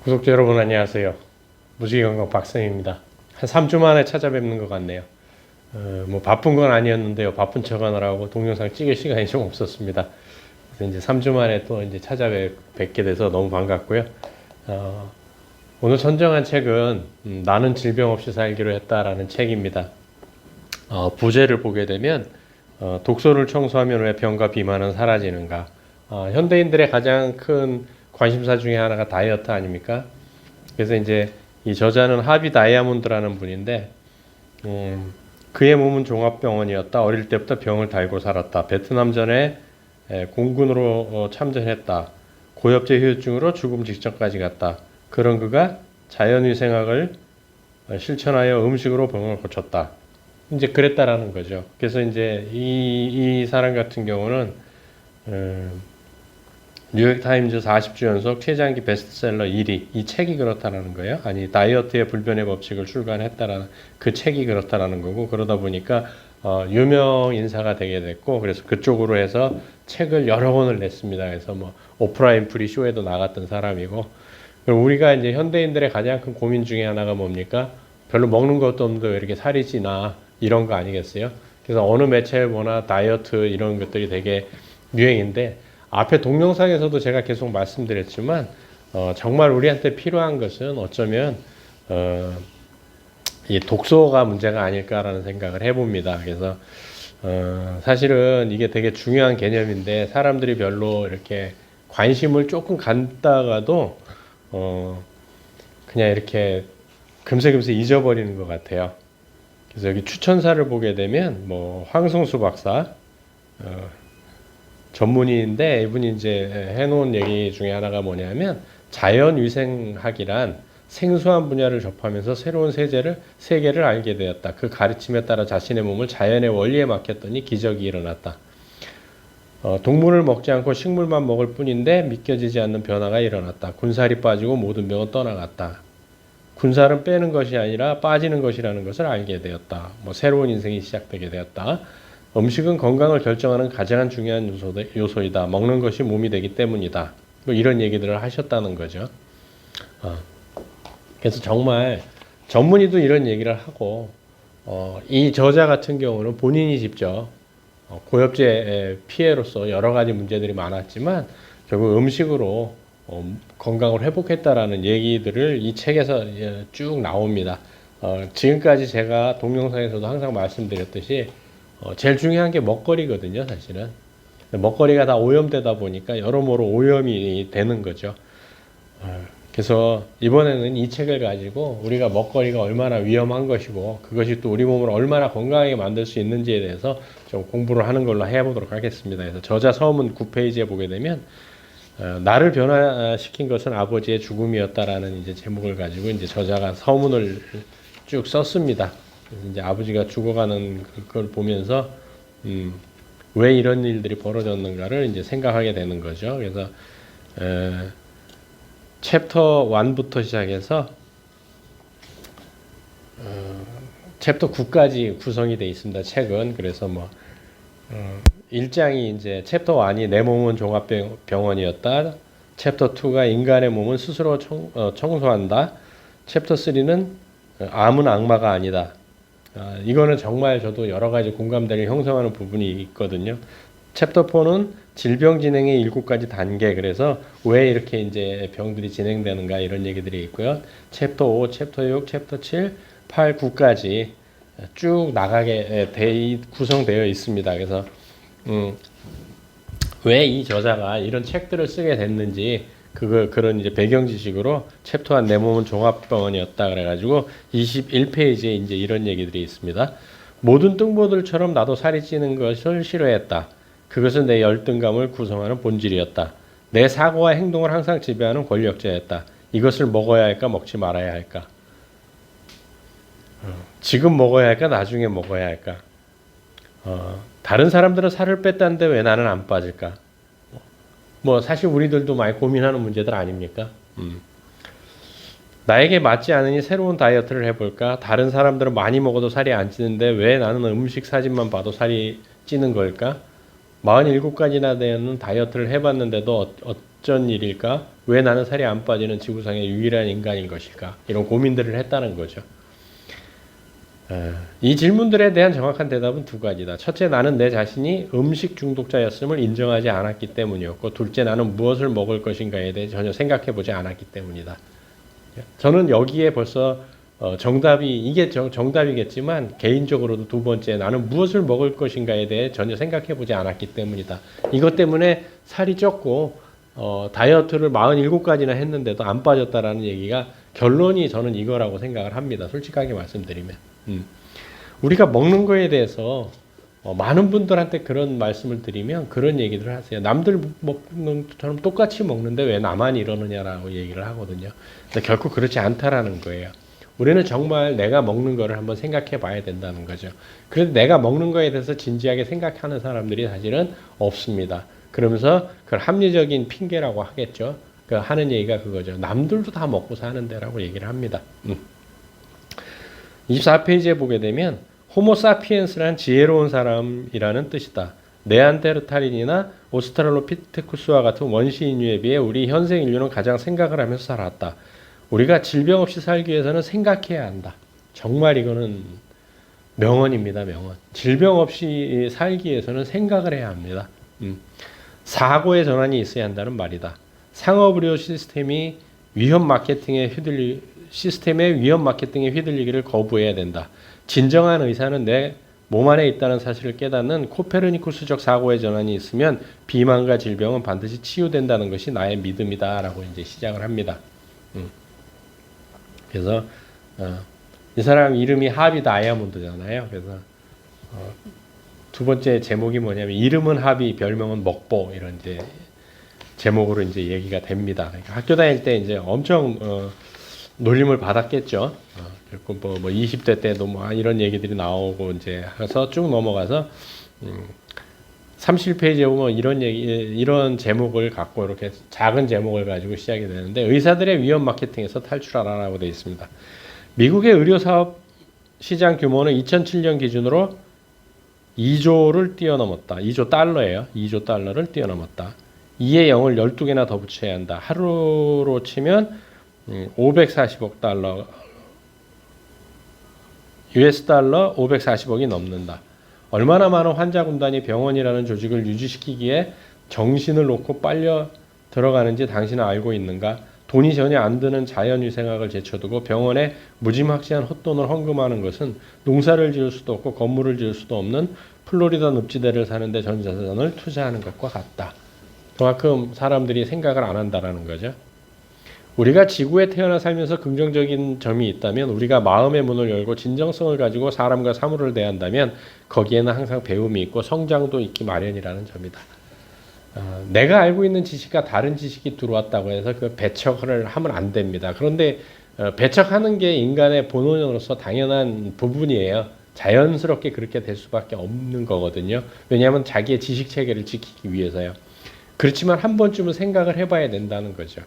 구독자 여러분 안녕하세요. 무지개건강 박사입니다. 한 3주 만에 찾아뵙는 것 같네요. 뭐 바쁜 건 아니었는데요. 바쁜 척하느라고 동영상 찍을 시간이 좀 없었습니다. 그래서 이제 3주 만에 또 이제 찾아뵙게 돼서 너무 반갑고요. 오늘 선정한 책은 나는 질병 없이 살기로 했다라는 책입니다. 부제를 보게 되면 독소를 청소하면 왜 병과 비만은 사라지는가? 현대인들의 가장 큰 관심사 중에 하나가 다이어트 아닙니까? 그래서 이제 이 저자는 하비 다이아몬드라는 분인데, 그의 몸은 종합병원이었다. 어릴 때부터 병을 달고 살았다. 베트남전에 공군으로 참전했다. 고엽제 후유증으로 죽음 직전까지 갔다. 그런 그가 자연위생학을 실천하여 음식으로 병을 고쳤다. 이제 그랬다라는 거죠. 그래서 이제 이 사람 같은 경우는 뉴욕타임즈 40주 연속 최장기 베스트셀러 1위, 이 책이 그렇다라는 거예요. 아니, 다이어트의 불변의 법칙을 출간했다라는 그 책이 그렇다라는 거고, 그러다 보니까 유명 인사가 되게 됐고, 그래서 그쪽으로 해서 책을 여러 권을 냈습니다. 그래서 뭐 오프라 윈프리 쇼에도 나갔던 사람이고, 그리고 우리가 이제 현대인들의 가장 큰 고민 중에 하나가 뭡니까? 별로 먹는 것도 없는데 왜 이렇게 살이 찌나, 이런 거 아니겠어요? 그래서 어느 매체를 보나 다이어트 이런 것들이 되게 유행인데, 앞에 동영상에서도 제가 계속 말씀드렸지만 정말 우리한테 필요한 것은 어쩌면 이 독소가 문제가 아닐까라는 생각을 해봅니다. 그래서 사실은 이게 되게 중요한 개념인데 사람들이 별로 이렇게 관심을 조금 갖다가도 그냥 이렇게 금세금세 잊어버리는 것 같아요. 그래서 여기 추천사를 보게 되면 뭐 황성수 박사 전문의인데, 이분이 이제 해놓은 얘기 중에 하나가 뭐냐면, 자연위생학이란 생소한 분야를 접하면서 새로운 세계를 알게 되었다. 그 가르침에 따라 자신의 몸을 자연의 원리에 맡겼더니 기적이 일어났다. 동물을 먹지 않고 식물만 먹을 뿐인데 믿겨지지 않는 변화가 일어났다. 군살이 빠지고 모든 병은 떠나갔다. 군살은 빼는 것이 아니라 빠지는 것이라는 것을 알게 되었다. 뭐 새로운 인생이 시작되게 되었다. 음식은 건강을 결정하는 가장 중요한 요소이다. 먹는 것이 몸이 되기 때문이다. 뭐 이런 얘기들을 하셨다는 거죠. 그래서 정말 전문의도 이런 얘기를 하고, 이 저자 같은 경우는 본인이 직접 고엽제 피해로서 여러 가지 문제들이 많았지만 결국 음식으로 건강을 회복했다라는 얘기들을 이 책에서 쭉 나옵니다. 지금까지 제가 동영상에서도 항상 말씀드렸듯이 제일 중요한 게 먹거리거든요, 사실은. 먹거리가 다 오염되다 보니까 여러모로 오염이 되는 거죠. 그래서 이번에는 이 책을 가지고 우리가 먹거리가 얼마나 위험한 것이고 그것이 또 우리 몸을 얼마나 건강하게 만들 수 있는지에 대해서 좀 공부를 하는 걸로 해보도록 하겠습니다. 그래서 저자 서문 9페이지에 보게 되면 나를 변화시킨 것은 아버지의 죽음이었다라는 이제 제목을 가지고 이제 저자가 서문을 쭉 썼습니다. 이제 아버지가 죽어가는 그걸 보면서 왜 이런 일들이 벌어졌는가를 이제 생각하게 되는 거죠. 그래서 챕터 1부터 시작해서 챕터 9까지 구성이 되어 있습니다. 책은. 그래서 뭐 1장이 이제 챕터 1이 내 몸은 종합병원이었다. 챕터 2가 인간의 몸은 스스로 청소한다. 챕터 3는 암은 악마가 아니다. 이거는 정말 저도 여러 가지 공감대를 형성하는 부분이 있거든요. 챕터 4는 질병 진행의 7가지 단계, 그래서 왜 이렇게 이제 병들이 진행되는가 이런 얘기들이 있고요. 챕터 5, 챕터 6, 챕터 7, 8, 9까지 쭉 나가게 구성되어 있습니다. 그래서 왜 이 저자가 이런 책들을 쓰게 됐는지 그런 이제 배경 지식으로 챕터 1 내 몸은 종합병원이었다 그래가지고 21페이지에 이제 이런 얘기들이 있습니다. 모든 뚱보들처럼 나도 살이 찌는 것을 싫어했다. 그것은 내 열등감을 구성하는 본질이었다. 내 사고와 행동을 항상 지배하는 권력자였다. 이것을 먹어야 할까 먹지 말아야 할까? 지금 먹어야 할까 나중에 먹어야 할까? 다른 사람들은 살을 뺐다는데 왜 나는 안 빠질까? 뭐 사실 우리들도 많이 고민하는 문제들 아닙니까? 나에게 맞지 않으니 새로운 다이어트를 해볼까? 다른 사람들은 많이 먹어도 살이 안 찌는데 왜 나는 음식 사진만 봐도 살이 찌는 걸까? 47가지나 되는 다이어트를 해봤는데도 어쩐 일일까? 왜 나는 살이 안 빠지는 지구상의 유일한 인간인 것일까? 이런 고민들을 했다는 거죠. 이 질문들에 대한 정확한 대답은 두 가지다. 첫째, 나는 내 자신이 음식 중독자였음을 인정하지 않았기 때문이었고, 둘째, 나는 무엇을 먹을 것인가에 대해 전혀 생각해 보지 않았기 때문이다. 저는 여기에 벌써 이게 정답이겠지만, 개인적으로도 두 번째, 나는 무엇을 먹을 것인가에 대해 전혀 생각해 보지 않았기 때문이다. 이것 때문에 살이 쪘고, 다이어트를 47가지나 했는데도 안 빠졌다라는 얘기가 결론이 저는 이거라고 생각을 합니다. 솔직하게 말씀드리면. 우리가 먹는 거에 대해서 많은 분들한테 그런 말씀을 드리면 그런 얘기들을 하세요. 남들 먹는 것처럼 똑같이 먹는데 왜 나만 이러느냐라고 얘기를 하거든요. 근데 결코 그렇지 않다라는 거예요. 우리는 정말 내가 먹는 거를 한번 생각해 봐야 된다는 거죠. 그래도 내가 먹는 거에 대해서 진지하게 생각하는 사람들이 사실은 없습니다. 그러면서 그걸 합리적인 핑계라고 하겠죠. 그 하는 얘기가 그거죠. 남들도 다 먹고 사는데라고 얘기를 합니다. 24페이지에 보게 되면 호모사피엔스란 지혜로운 사람이라는 뜻이다. 네안데르탈인이나 오스트랄로피테쿠스와 같은 원시 인류에 비해 우리 현생 인류는 가장 생각을 하면서 살았다. 우리가 질병 없이 살기 위해서는 생각해야 한다. 정말 이거는 명언입니다. 명언. 질병 없이 살기 위해서는 생각을 해야 합니다. 사고의 전환이 있어야 한다는 말이다. 상업의료 시스템의 위험 마케팅에 휘둘리기를 거부해야 된다. 진정한 의사는 내 몸 안에 있다는 사실을 깨닫는 코페르니쿠스적 사고의 전환이 있으면 비만과 질병은 반드시 치유된다는 것이 나의 믿음이다라고 이제 시작을 합니다. 그래서 이 사람 이름이 하비 다이아몬드잖아요. 그래서 두 번째 제목이 뭐냐면 이름은 하비, 별명은 먹보 이런 이제 제목으로 이제 얘기가 됩니다. 그러니까 학교 다닐 때 이제 엄청 놀림을 받았겠죠. 그리고 뭐 20대 때도 뭐 이런 얘기들이 나오고 이제 해서 쭉 넘어가서 37페이지에 보면 이런 제목을 갖고 이렇게 작은 제목을 가지고 시작이 되는데 의사들의 위험 마케팅에서 탈출하라라고 되어 있습니다. 미국의 의료 사업 시장 규모는 2007년 기준으로 2조를 뛰어넘었다. 2조 달러예요. 2조 달러를 뛰어넘었다. 2의 0을 12개나 더 붙여야 한다. 하루로 치면 540억 달러, US 달러 540억이 넘는다. 얼마나 많은 환자 군단이 병원이라는 조직을 유지시키기에 정신을 놓고 빨려 들어가는지 당신은 알고 있는가? 돈이 전혀 안 드는 자연위생학을 제쳐두고 병원에 무지막지한 헛돈을 헌금하는 것은 농사를 지을 수도 없고 건물을 지을 수도 없는 플로리다 늪지대를 사는데 전 자산을 투자하는 것과 같다. 그만큼 사람들이 생각을 안 한다라는 거죠. 우리가 지구에 태어나 살면서 긍정적인 점이 있다면 우리가 마음의 문을 열고 진정성을 가지고 사람과 사물을 대한다면 거기에는 항상 배움이 있고 성장도 있기 마련이라는 점이다. 내가 알고 있는 지식과 다른 지식이 들어왔다고 해서 그 배척을 하면 안 됩니다. 그런데 배척하는 게 인간의 본원으로서 당연한 부분이에요. 자연스럽게 그렇게 될 수밖에 없는 거거든요. 왜냐하면 자기의 지식 체계를 지키기 위해서요. 그렇지만 한 번쯤은 생각을 해봐야 된다는 거죠.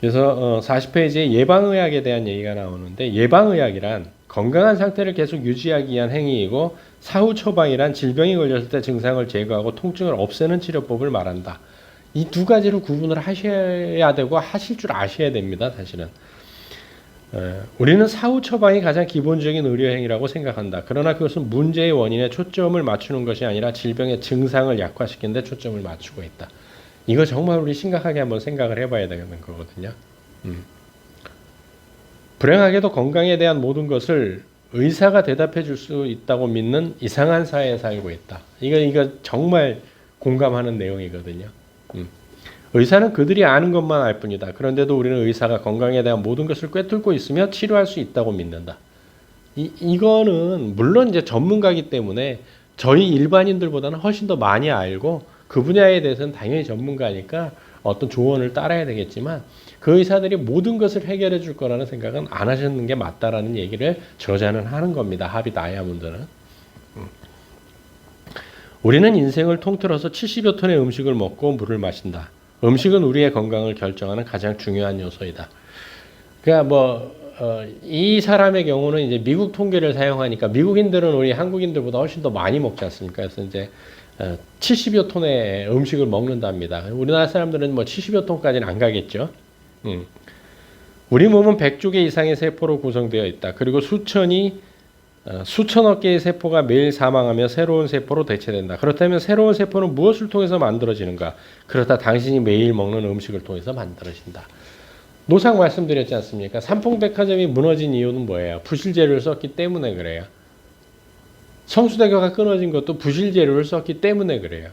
그래서 40페이지에 예방의학에 대한 얘기가 나오는데 예방의학이란 건강한 상태를 계속 유지하기 위한 행위이고 사후 처방이란 질병이 걸렸을 때 증상을 제거하고 통증을 없애는 치료법을 말한다. 이 두 가지로 구분을 하셔야 되고 하실 줄 아셔야 됩니다. 사실은. 우리는 사후 처방이 가장 기본적인 의료행위라고 생각한다. 그러나 그것은 문제의 원인에 초점을 맞추는 것이 아니라 질병의 증상을 약화시키는 데 초점을 맞추고 있다. 이거 정말 우리 심각하게 한번 생각을 해봐야 되는 거거든요. 불행하게도 건강에 대한 모든 것을 의사가 대답해 줄 수 있다고 믿는 이상한 사회에 살고 있다. 이거 정말 공감하는 내용이거든요. 의사는 그들이 아는 것만 알 뿐이다. 그런데도 우리는 의사가 건강에 대한 모든 것을 꿰뚫고 있으며 치료할 수 있다고 믿는다. 이거는 물론 이제 전문가이기 때문에 저희 일반인들보다는 훨씬 더 많이 알고 그 분야에 대해서는 당연히 전문가니까 어떤 조언을 따라야 되겠지만 그 의사들이 모든 것을 해결해 줄 거라는 생각은 안 하셨는 게 맞다라는 얘기를 저자는 하는 겁니다. 하비 다이아몬드는. 우리는 인생을 통틀어서 70여 톤의 음식을 먹고 물을 마신다. 음식은 우리의 건강을 결정하는 가장 중요한 요소이다. 그러니까 뭐 이 사람의 경우는 이제 미국 통계를 사용하니까 미국인들은 우리 한국인들보다 훨씬 더 많이 먹지 않습니까? 그래서 이제 70여 톤의 음식을 먹는답니다. 우리나라 사람들은 뭐 70여 톤까지는 안 가겠죠. 우리 몸은 100조 개 이상의 세포로 구성되어 있다. 그리고 수천억 개의 세포가 매일 사망하며 새로운 세포로 대체된다. 그렇다면 새로운 세포는 무엇을 통해서 만들어지는가? 그렇다 당신이 매일 먹는 음식을 통해서 만들어진다. 노상 말씀드렸지 않습니까? 삼풍백화점이 무너진 이유는 뭐예요? 부실 재료를 썼기 때문에 그래요. 성수대교가 끊어진 것도 부실 재료를 썼기 때문에 그래요.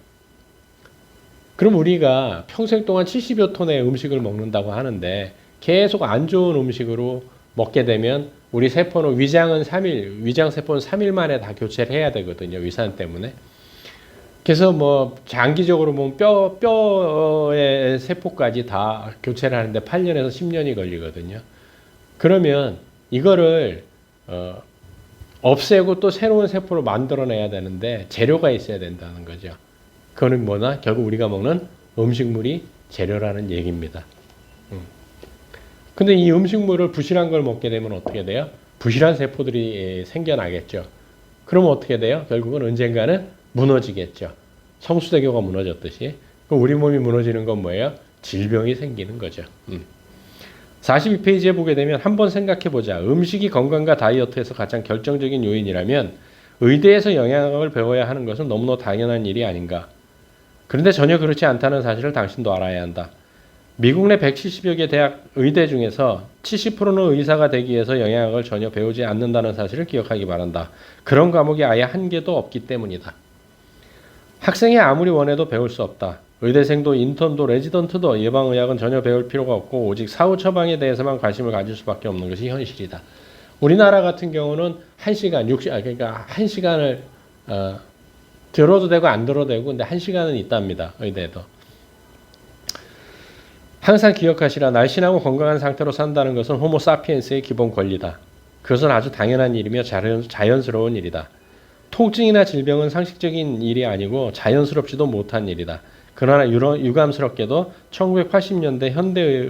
그럼 우리가 평생 동안 70여 톤의 음식을 먹는다고 하는데 계속 안 좋은 음식으로 먹게 되면 우리 세포는 위장은 3일, 위장세포는 3일 만에 다 교체를 해야 되거든요. 위산 때문에. 그래서 뭐 장기적으로 보면 뼈의 세포까지 다 교체를 하는데 8년에서 10년이 걸리거든요. 그러면 이거를 없애고 또 새로운 세포를 만들어내야 되는데 재료가 있어야 된다는 거죠. 그거는 뭐나 결국 우리가 먹는 음식물이 재료라는 얘기입니다. 근데 이 음식물을 부실한 걸 먹게 되면 어떻게 돼요? 부실한 세포들이 생겨나겠죠. 그러면 어떻게 돼요? 결국은 언젠가는 무너지겠죠. 성수대교가 무너졌듯이. 그럼 우리 몸이 무너지는 건 뭐예요? 질병이 생기는 거죠. 42페이지에 보게 되면 한번 생각해보자. 음식이 건강과 다이어트에서 가장 결정적인 요인이라면 의대에서 영양학을 배워야 하는 것은 너무나 당연한 일이 아닌가. 그런데 전혀 그렇지 않다는 사실을 당신도 알아야 한다. 미국 내 170여 개 대학 의대 중에서 70%는 의사가 되기 위해서 영양학을 전혀 배우지 않는다는 사실을 기억하기 바란다. 그런 과목이 아예 한 개도 없기 때문이다. 학생이 아무리 원해도 배울 수 없다. 의대생도 인턴도 레지던트도 예방의학은 전혀 배울 필요가 없고 오직 사후 처방에 대해서만 관심을 가질 수밖에 없는 것이 현실이다. 우리나라 같은 경우는 1시간, 그러니까 1시간을 들어도 되고 안 들어도 되고 근데 1시간은 있답니다. 의대도. 항상 기억하시라. 날씬하고 건강한 상태로 산다는 것은 호모 사피엔스의 기본 권리다. 그것은 아주 당연한 일이며 자연스러운 일이다. 통증이나 질병은 상식적인 일이 아니고 자연스럽지도 못한 일이다. 그러나 유감스럽게도 1980년대 현대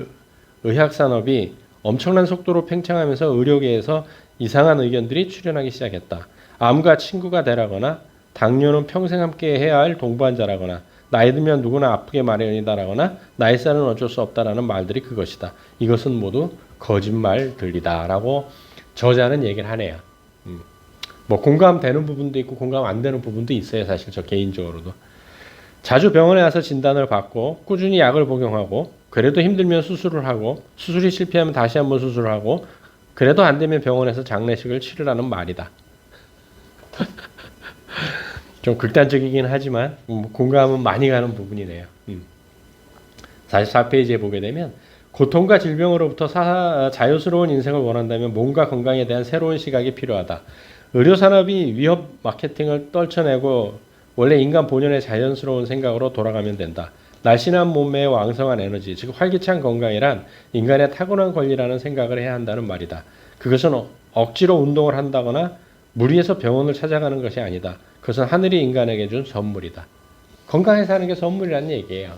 의학산업이 엄청난 속도로 팽창하면서 의료계에서 이상한 의견들이 출현하기 시작했다. 암과 친구가 되라거나 당뇨는 평생 함께 해야 할 동반자라거나 나이 들면 누구나 아프게 마련이다라거나 나이살은 어쩔 수 없다라는 말들이 그것이다. 이것은 모두 거짓말들이다라고 저자는 얘기를 하네요. 뭐 공감되는 부분도 있고 공감 안 되는 부분도 있어요. 사실 저 개인적으로도. 자주 병원에 와서 진단을 받고 꾸준히 약을 복용하고 그래도 힘들면 수술을 하고 수술이 실패하면 다시 한번 수술을 하고 그래도 안 되면 병원에서 장례식을 치르라는 말이다. 좀 극단적이긴 하지만 공감은 많이 가는 부분이네요. 44페이지에 보게 되면 고통과 질병으로부터 자유스러운 인생을 원한다면 몸과 건강에 대한 새로운 시각이 필요하다. 의료산업이 위협 마케팅을 떨쳐내고 원래 인간 본연의 자연스러운 생각으로 돌아가면 된다. 날씬한 몸매의 왕성한 에너지, 즉 활기찬 건강이란 인간의 타고난 권리라는 생각을 해야 한다는 말이다. 그것은 억지로 운동을 한다거나 무리해서 병원을 찾아가는 것이 아니다. 그것은 하늘이 인간에게 준 선물이다. 건강해 사는 게 선물이라는 얘기예요.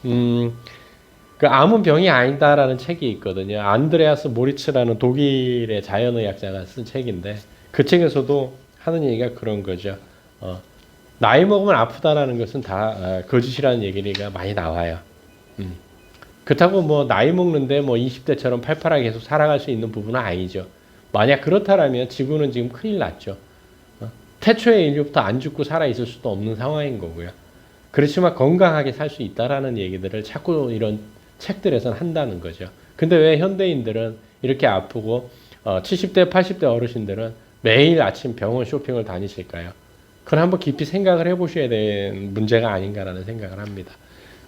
그 암은 병이 아니다라는 책이 있거든요. 안드레아스 모리츠라는 독일의 자연의학자가 쓴 책인데 그 책에서도 하는 얘기가 그런 거죠. 나이 먹으면 아프다라는 것은 다 거짓이라는 얘기가 많이 나와요. 그렇다고 뭐 나이 먹는데 뭐 20대처럼 팔팔하게 계속 살아갈 수 있는 부분은 아니죠. 만약 그렇다면 지구는 지금 큰일 났죠. 태초의 인류부터 안 죽고 살아있을 수도 없는 상황인 거고요. 그렇지만 건강하게 살 수 있다라는 얘기들을 자꾸 이런 책들에서는 한다는 거죠. 근데 왜 현대인들은 이렇게 아프고 70대, 80대 어르신들은 매일 아침 병원 쇼핑을 다니실까요? 그걸 한번 깊이 생각을 해보셔야 되는 문제가 아닌가라는 생각을 합니다.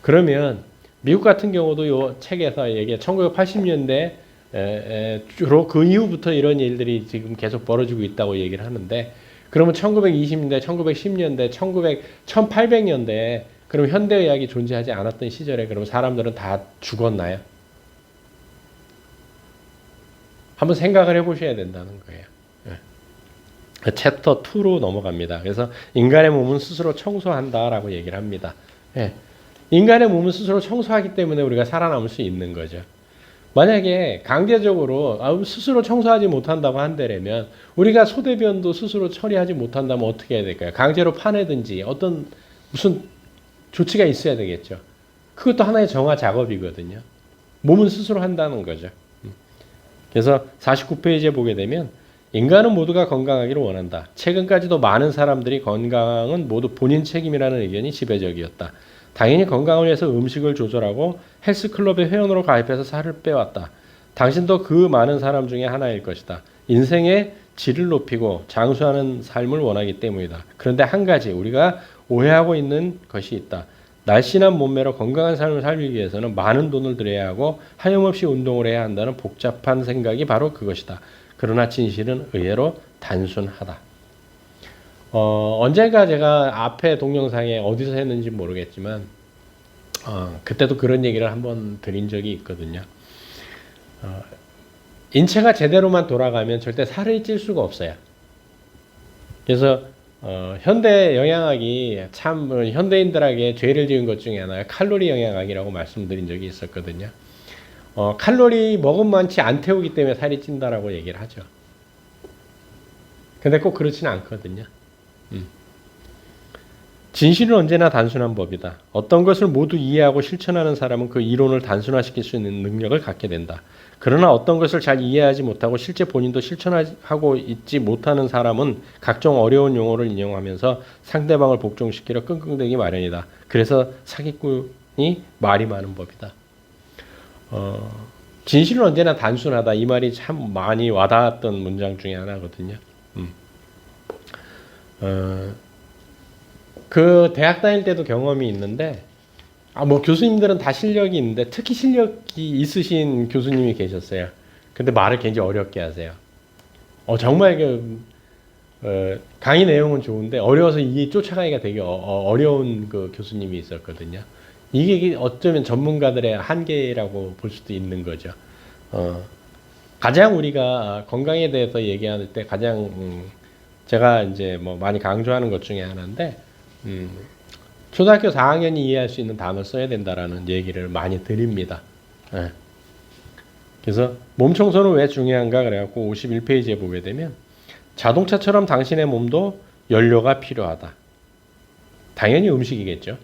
그러면 미국 같은 경우도 이 책에서 얘기해 1980년대 주로 그 이후부터 이런 일들이 지금 계속 벌어지고 있다고 얘기를 하는데 그러면 1920년대, 1910년대, 1800년대 그럼 현대의학이 존재하지 않았던 시절에 그럼 사람들은 다 죽었나요? 한번 생각을 해보셔야 된다는 거예요. 챕터 2로 넘어갑니다. 그래서 인간의 몸은 스스로 청소한다라고 얘기를 합니다. 인간의 몸은 스스로 청소하기 때문에 우리가 살아남을 수 있는 거죠. 만약에 강제적으로 스스로 청소하지 못한다고 한다면 우리가 소대변도 스스로 처리하지 못한다면 어떻게 해야 될까요? 강제로 파내든지 어떤 무슨 조치가 있어야 되겠죠. 그것도 하나의 정화 작업이거든요. 몸은 스스로 한다는 거죠. 그래서 49페이지에 보게 되면 인간은 모두가 건강하기를 원한다. 최근까지도 많은 사람들이 건강은 모두 본인 책임이라는 의견이 지배적이었다. 당연히 건강을 위해서 음식을 조절하고 헬스클럽에 회원으로 가입해서 살을 빼왔다. 당신도 그 많은 사람 중에 하나일 것이다. 인생의 질을 높이고 장수하는 삶을 원하기 때문이다. 그런데 한 가지 우리가 오해하고 있는 것이 있다. 날씬한 몸매로 건강한 삶을 살기 위해서는 많은 돈을 들여야 하고 하염없이 운동을 해야 한다는 복잡한 생각이 바로 그것이다. 그러나 진실은 의외로 단순하다. 언젠가 제가 앞에 동영상에 어디서 했는지 모르겠지만 그때도 그런 얘기를 한번 드린 적이 있거든요. 인체가 제대로만 돌아가면 절대 살을 찔 수가 없어요. 그래서 현대 영양학이 참 현대인들에게 죄를 지은 것 중에 하나가 칼로리 영양학이라고 말씀드린 적이 있었거든요. 칼로리 먹은 많지 안 태우기 때문에 살이 찐다라고 얘기를 하죠. 근데 꼭 그렇지는 않거든요. 진실은 언제나 단순한 법이다. 어떤 것을 모두 이해하고 실천하는 사람은 그 이론을 단순화시킬 수 있는 능력을 갖게 된다. 그러나 어떤 것을 잘 이해하지 못하고 실제 본인도 실천하고 있지 못하는 사람은 각종 어려운 용어를 인용하면서 상대방을 복종시키려 끙끙대기 마련이다. 그래서 사기꾼이 말이 많은 법이다. 진실은 언제나 단순하다. 이 말이 참 많이 와닿았던 문장 중에 하나거든요. 그 대학 다닐 때도 경험이 있는데 뭐 교수님들은 다 실력이 있는데 특히 실력이 있으신 교수님이 계셨어요. 근데 말을 굉장히 어렵게 하세요. 정말 강의 내용은 좋은데 어려워서 이게 쫓아가기가 되게 어려운 그 교수님이 있었거든요. 이게 어쩌면 전문가들의 한계라고 볼 수도 있는 거죠. 가장 우리가 건강에 대해서 얘기할 때 가장 제가 이제 뭐 많이 강조하는 것 중에 하나인데 초등학교 4학년이 이해할 수 있는 단어 써야 된다라는 얘기를 많이 드립니다. 그래서 몸 청소는 왜 중요한가 그래갖고 51페이지에 보게 되면 자동차처럼 당신의 몸도 연료가 필요하다. 당연히 음식이겠죠.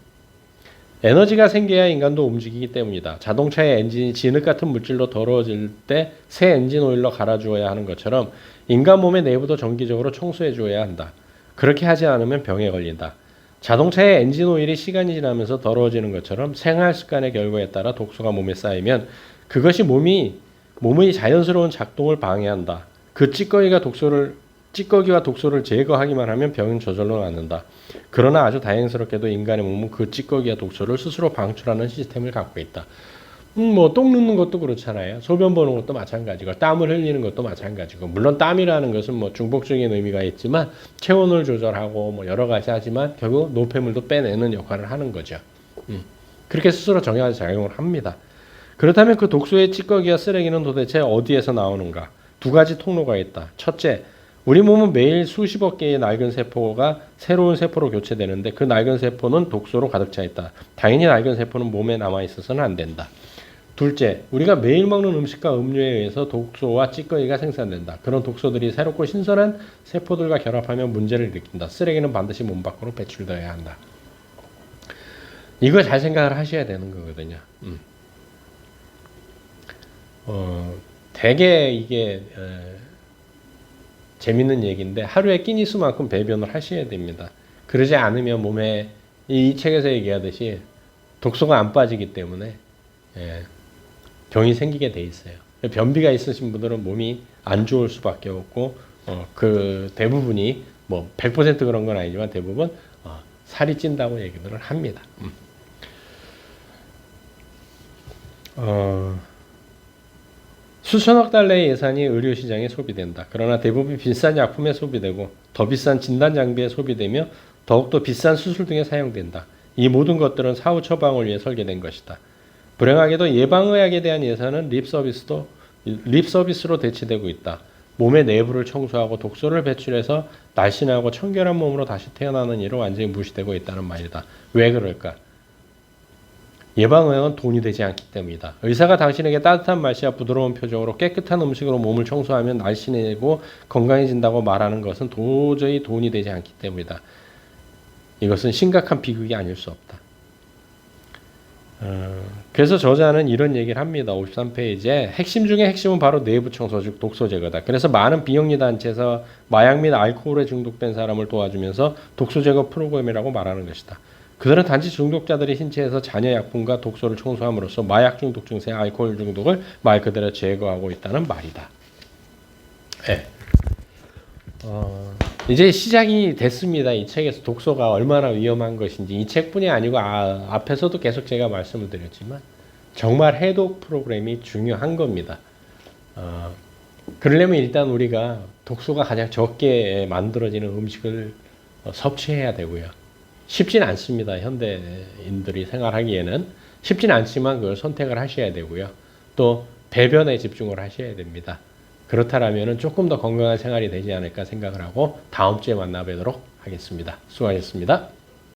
에너지가 생겨야 인간도 움직이기 때문이다. 자동차의 엔진이 진흙 같은 물질로 더러워질 때 새 엔진 오일로 갈아주어야 하는 것처럼 인간 몸의 내부도 정기적으로 청소해 주어야 한다. 그렇게 하지 않으면 병에 걸린다. 자동차의 엔진 오일이 시간이 지나면서 더러워지는 것처럼 생활 습관의 결과에 따라 독소가 몸에 쌓이면 그것이 몸의 자연스러운 작동을 방해한다. 그 찌꺼기와 독소를 제거하기만 하면 병은 저절로 낫는다. 그러나 아주 다행스럽게도 인간의 몸은 그 찌꺼기와 독소를 스스로 방출하는 시스템을 갖고 있다. 뭐 똥 눕는 것도 그렇잖아요. 소변 보는 것도 마찬가지고 땀을 흘리는 것도 마찬가지고 물론 땀이라는 것은 뭐 중복적인 의미가 있지만 체온을 조절하고 뭐 여러 가지 하지만 결국 노폐물도 빼내는 역할을 하는 거죠. 그렇게 스스로 정해서 작용을 합니다. 그렇다면 그 독소의 찌꺼기와 쓰레기는 도대체 어디에서 나오는가? 두 가지 통로가 있다. 첫째, 우리 몸은 매일 수십억 개의 낡은 세포가 새로운 세포로 교체되는데 그 낡은 세포는 독소로 가득 차 있다. 당연히 낡은 세포는 몸에 남아 있어서는 안 된다. 둘째, 우리가 매일 먹는 음식과 음료에 의해서 독소와 찌꺼기가 생산된다. 그런 독소들이 새롭고 신선한 세포들과 결합하면 문제를 일으킨다. 쓰레기는 반드시 몸 밖으로 배출되어야 한다. 이거 잘 생각을 하셔야 되는 거거든요. 되게 이게 재밌는 얘기인데 하루에 끼니 수만큼 배변을 하셔야 됩니다. 그러지 않으면 몸에 이 책에서 얘기하듯이 독소가 안 빠지기 때문에 병이 생기게 돼 있어요. 변비가 있으신 분들은 몸이 안 좋을 수밖에 없고 그 대부분이 뭐 100% 그런 건 아니지만 대부분 살이 찐다고 얘기들을 합니다. 수천억 달러의 예산이 의료시장에 소비된다. 그러나 대부분 비싼 약품에 소비되고 더 비싼 진단 장비에 소비되며 더욱더 비싼 수술 등에 사용된다. 이 모든 것들은 사후 처방을 위해 설계된 것이다. 불행하게도 예방의학에 대한 예산은 립서비스로 대체되고 있다. 몸의 내부를 청소하고 독소를 배출해서 날씬하고 청결한 몸으로 다시 태어나는 일은 완전히 무시되고 있다는 말이다. 왜 그럴까? 예방은 돈이 되지 않기 때문이다. 의사가 당신에게 따뜻한 말씨와 부드러운 표정으로 깨끗한 음식으로 몸을 청소하면 날씬해지고 건강해진다고 말하는 것은 도저히 돈이 되지 않기 때문이다. 이것은 심각한 비극이 아닐 수 없다. 그래서 저자는 이런 얘기를 합니다. 53페이지에 핵심 중에 핵심은 바로 내부 청소, 즉 독소 제거다. 그래서 많은 비영리 단체에서 마약 및 알코올에 중독된 사람을 도와주면서 독소 제거 프로그램이라고 말하는 것이다. 그들은 단지 중독자들의 신체에서 잔여 약품과 독소를 청소함으로써 마약 중독 증세, 알코올 중독을 말 그대로 제거하고 있다는 말이다. 네. 이제 시작이 됐습니다. 이 책에서 독소가 얼마나 위험한 것인지 이 책뿐이 아니고 앞에서도 계속 제가 말씀을 드렸지만 정말 해독 프로그램이 중요한 겁니다. 그러려면 일단 우리가 독소가 가장 적게 만들어지는 음식을 섭취해야 되고요. 쉽진 않습니다. 현대인들이 생활하기에는 쉽진 않지만 그걸 선택을 하셔야 되고요. 또 배변에 집중을 하셔야 됩니다. 그렇다면 조금 더 건강한 생활이 되지 않을까 생각을 하고 다음 주에 만나 뵙도록 하겠습니다. 수고하셨습니다.